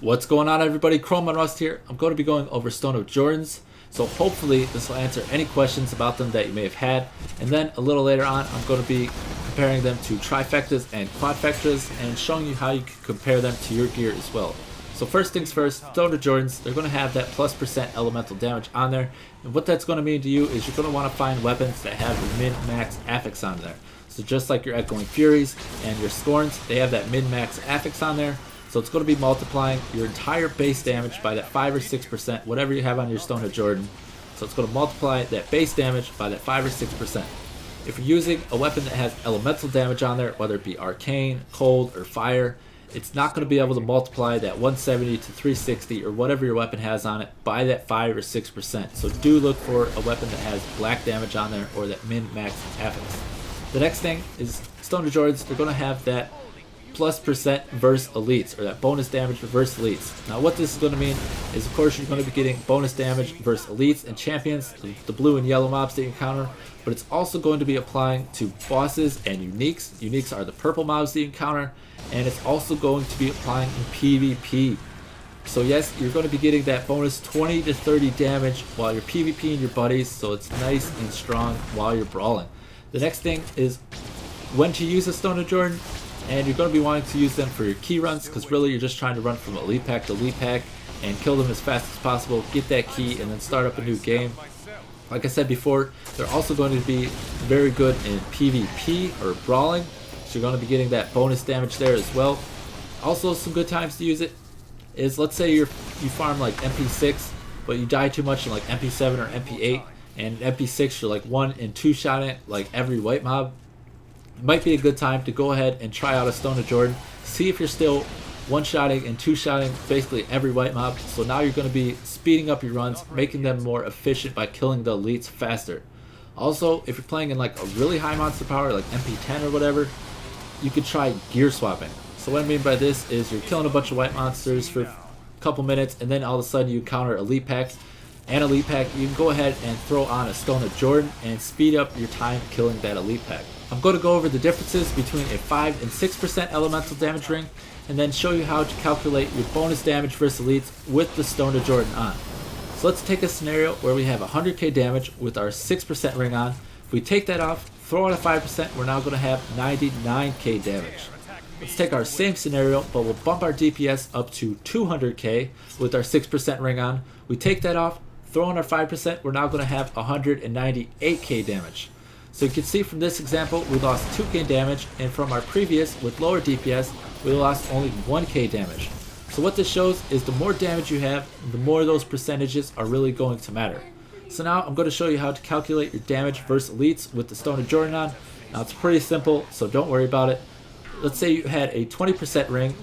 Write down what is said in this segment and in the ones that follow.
What's going on, everybody? Chrome and Rust here. I'm going to be going over Stone of Jordans, so hopefully this will answer any questions about them that you may have had. And then a little later on, I'm going to be comparing them to trifectas and quadfectas and showing you how you can compare them to your gear as well. So first things first, Stone of Jordans, they're going to have that +% elemental damage on there. And what that's going to mean to you is you're going to want to find weapons that have the min-max affix on there. So just like your Echoing Furies and your Scorns, they have that min-max affix on there. So it's going to be multiplying your entire base damage by that 5 or 6%, whatever you have on your Stone of Jordan. So it's going to multiply that base damage by that 5 or 6%. If you're using a weapon that has elemental damage on there, whether it be arcane, cold, or fire, it's not going to be able to multiply that 170 to 360 or whatever your weapon has on it by that 5 or 6%. So do look for a weapon that has black damage on there or that min-max affix. The next thing is Stone of Jordans, they're going to have that +% versus elites, or that bonus damage versus elites. Now what this is going to mean is, of course, you're going to be getting bonus damage versus elites and champions, the blue and yellow mobs that you encounter, but it's also going to be applying to bosses and uniques. Uniques are the purple mobs that you encounter, and it's also going to be applying in PvP. So yes, you're going to be getting that bonus 20 to 30 damage while you're PvPing your buddies, so it's nice and strong while you're brawling. The next thing is when to use a Stone of Jordan. And you're going to be wanting to use them for your key runs, because really you're just trying to run from elite pack to elite pack and kill them as fast as possible, get that key, and then start up a new game. Like I said before, they're also going to be very good in PvP or brawling, so you're going to be getting that bonus damage there as well. Also, some good times to use it is, let's say you farm like MP6, but you die too much in like MP7 or MP8, and MP6 you're like 1 and 2 shotting it like every white mob. It might be a good time to go ahead and try out a Stone of Jordan, see if you're still 1-shotting and 2-shotting basically every white mob. So now you're going to be speeding up your runs, making them more efficient by killing the elites faster. Also, if you're playing in like a really high monster power, like MP10 or whatever, you could try gear swapping. So what I mean by this is you're killing a bunch of white monsters for a couple minutes, and then all of a sudden you encounter elite packs. And elite pack, you can go ahead and throw on a Stone of Jordan and speed up your time killing that elite pack. I'm going to go over the differences between a 5 and 6% elemental damage ring, and then show you how to calculate your bonus damage versus elites with the Stone of Jordan on. So let's take a scenario where we have 100k damage with our 6% ring on. If we take that off, throw on a 5%, we're now going to have 99k damage. Let's take our same scenario, but we'll bump our DPS up to 200k with our 6% ring on. We take that off, throw on our 5%, we're now going to have 198k damage. So you can see from this example, we lost 2k damage, and from our previous with lower DPS, we lost only 1k damage. So what this shows is the more damage you have, the more those percentages are really going to matter. So now I'm going to show you how to calculate your damage versus elites with the Stone of Jordan on. Now it's pretty simple, so don't worry about it. Let's say you had a 20% ring.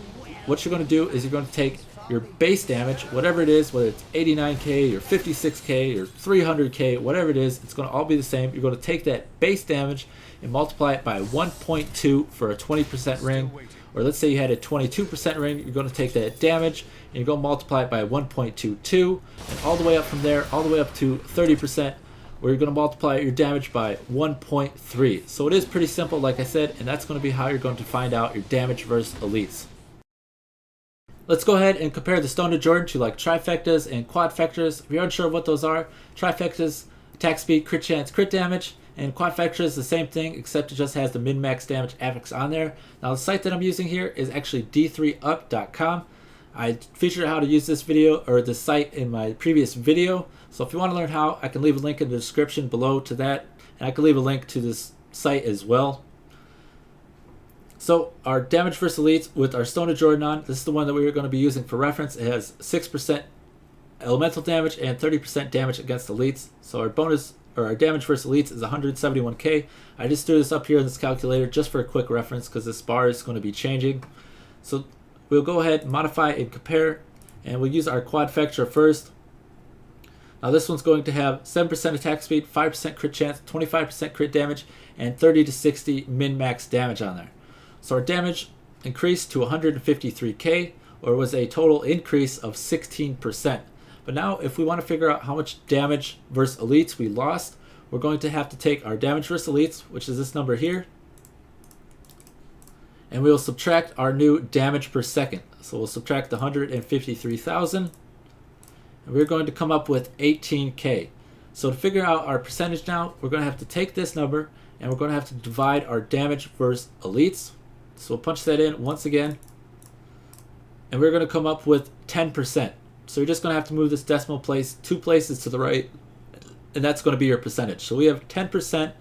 What you're going to do is you're going to take your base damage, whatever it is, whether it's 89k or 56k or 300k, whatever it is, it's going to all be the same. You're going to take that base damage and multiply it by 1.2 for a 20% ring. Or let's say you had a 22% ring, you're going to take that damage and you're going to multiply it by 1.22, and all the way up from there, all the way up to 30%, where you're going to multiply your damage by 1.3. So it is pretty simple, like I said, and that's going to be how you're going to find out your damage versus elites. Let's go ahead and compare the Stone of Jordan to like trifectas and quadfectas. If you're unsure what those are, trifectas, attack speed, crit chance, crit damage, and quadfectas is the same thing, except it just has the min-max damage affix on there. Now the site that I'm using here is actually d3up.com. I featured how to use this video, or this site, in my previous video. So if you want to learn how, I can leave a link in the description below to that, and I can leave a link to this site as well. So our damage versus elites with our Stone of Jordan on, this is the one that we are going to be using for reference. It has 6% elemental damage and 30% damage against elites. So our bonus, or our damage versus elites, is 171k. I just threw this up here in this calculator just for a quick reference, because this bar is going to be changing. So we'll go ahead and modify and compare, and we'll use our quadfecta first. Now this one's going to have 7% attack speed, 5% crit chance, 25% crit damage, and 30 to 60 min-max damage on there. So our damage increased to 153k, or was a total increase of 16%. But now if we want to figure out how much damage versus elites we lost, we're going to have to take our damage versus elites, which is this number here, and we will subtract our new damage per second. So we'll subtract the 153,000. And we're going to come up with 18K. So to figure out our percentage now, we're going to have to take this number and we're going to have to divide our damage versus elites. So we'll punch that in once again. And we're going to come up with 10%. So you're just going to have to move this decimal place 2 places to the right, and that's going to be your percentage. So we have 10%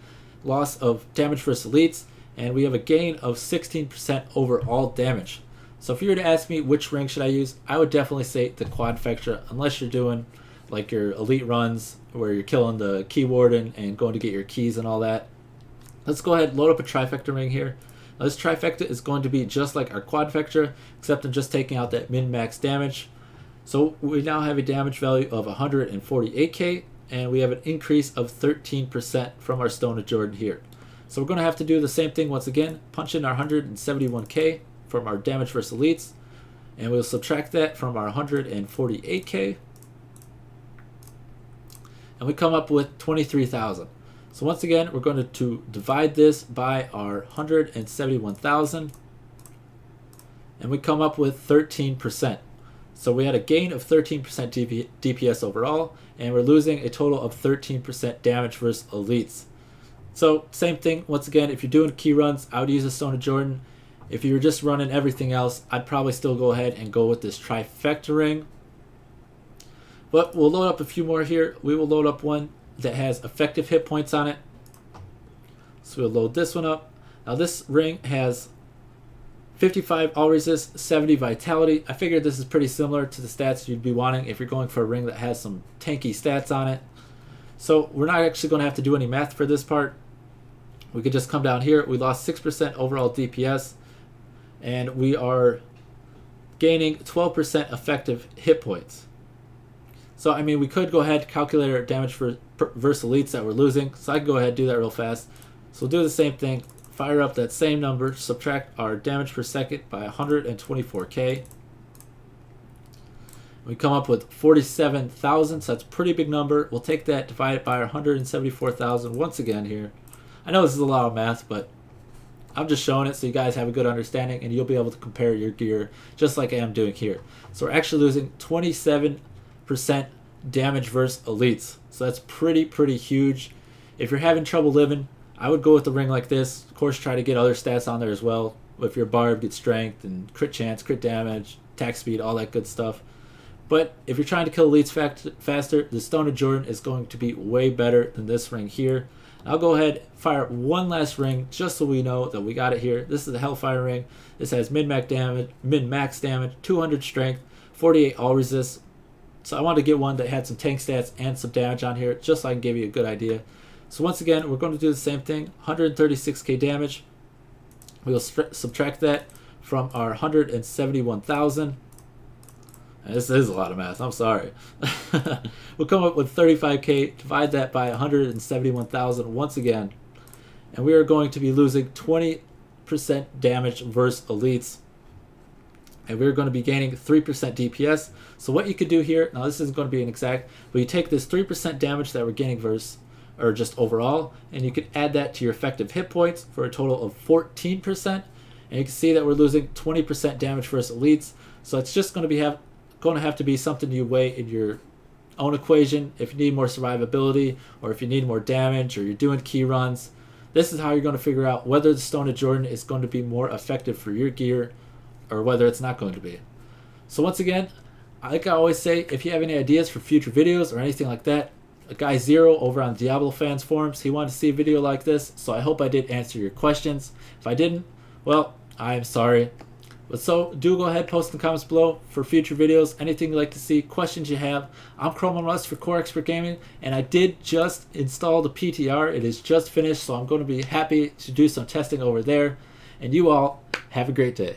loss of damage versus elites, and we have a gain of 16% overall damage. So if you were to ask me which ring should I use, I would definitely say the quadfecta, unless you're doing like your elite runs where you're killing the key warden and going to get your keys and all that. Let's go ahead and load up a trifecta ring here. Now this trifecta is going to be just like our quadfecta, except I'm just taking out that min-max damage. So we now have a damage value of 148k, and we have an increase of 13% from our Stone of Jordan here. So we're going to have to do the same thing once again, punch in our 171k from our damage versus elites, and we'll subtract that from our 148k, and we come up with 23,000. So once again, we're going to divide this by our 171,000, and we come up with 13%. So we had a gain of 13% DPS overall, and we're losing a total of 13% damage versus elites. So same thing, once again, if you're doing key runs, I would use a Stone of Jordan. If you were just running everything else, I'd probably still go ahead and go with this trifecta ring. But we'll load up a few more here. We will load up one that has effective hit points on it. So we'll load this one up. Now this ring has 55 all resist, 70 vitality. I figured this is pretty similar to the stats you'd be wanting if you're going for a ring that has some tanky stats on it. So we're not actually going to have to do any math for this part. We could just come down here. We lost 6% overall DPS, and we are gaining 12% effective hit points. So I mean, we could go ahead and calculate our damage for versus elites that we're losing. So I can go ahead and do that real fast. So we'll do the same thing. Fire up that same number, subtract our damage per second by 124k. We come up with 47,000, so that's a pretty big number. We'll take that, divide it by our 174,000 once again here. I know this is a lot of math, but I'm just showing it so you guys have a good understanding and you'll be able to compare your gear just like I am doing here. So we're actually losing 27% damage versus elites. So that's pretty huge. If you're having trouble living, I would go with a ring like this. Of course, try to get other stats on there as well. If you're barbed, get strength and crit chance, crit damage, attack speed, all that good stuff. But if you're trying to kill elites faster, the Stone of Jordan is going to be way better than this ring here. I'll go ahead and fire one last ring just so we know that we got it here. This is the Hellfire ring. This has min-max damage, 200 strength, 48 all resist. So I wanted to get one that had some tank stats and some damage on here just so I can give you a good idea. So once again, we're going to do the same thing, 136k damage. We'll subtract that from our 171,000. This is a lot of math, I'm sorry. We'll come up with 35k, divide that by 171,000 once again. And we are going to be losing 20% damage versus elites. And we're going to be gaining 3% DPS. So what you could do here, now this isn't going to be an exact, but you take this 3% damage that we're gaining versus, or just overall, and you could add that to your effective hit points for a total of 14%. And you can see that we're losing 20% damage versus elites. So it's just going to have to be something you weigh in your own equation. If you need more survivability, or if you need more damage, or you're doing key runs, this is how you're going to figure out whether the Stone of Jordan is going to be more effective for your gear or whether it's not going to be. So once again, like I always say, if you have any ideas for future videos or anything like that, a guy Zero over on Diablo fans forums, he wanted to see a video like this, so I hope I did answer your questions. If I didn't, well, I'm sorry. But so do go ahead, post in the comments below for future videos, anything you'd like to see, questions you have. I'm Chrome and Rust for Core Expert Gaming, and I did just install the PTR. It is just finished, so I'm going to be happy to do some testing over there. And you all have a great day.